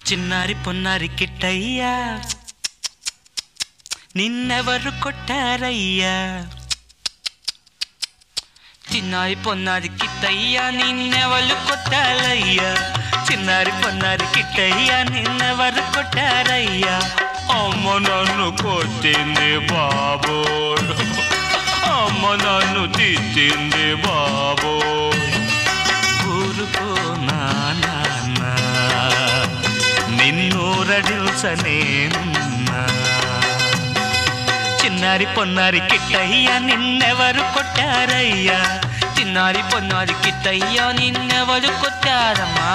చిన్నారి పొన్నారి కిట్టయ్యా నిన్నెవరు కొట్టారయ్యా చిన్నారి పొన్నారి కిట్టయ్యా నిన్నెవరు కొట్టారయ్యా చిన్నారి పొన్నారి కిట్టయ్యా నిన్నెవరు కొట్టారయ్యా అమ్మ నన్ను కొట్టింది బాబోయ్ అమ్మ నన్ను తిట్టింది బాబోయ్ ఊరుకో నాన్న నిన్నూరడిల్సనేనున్నా చిన్నారి పొన్నారి కిట్టయ్యా నిన్నెవరు కొట్టారయ్యా చిన్నారి పొన్నారి కిట్టయ్యా నిన్నెవరు కొట్టారమ్మా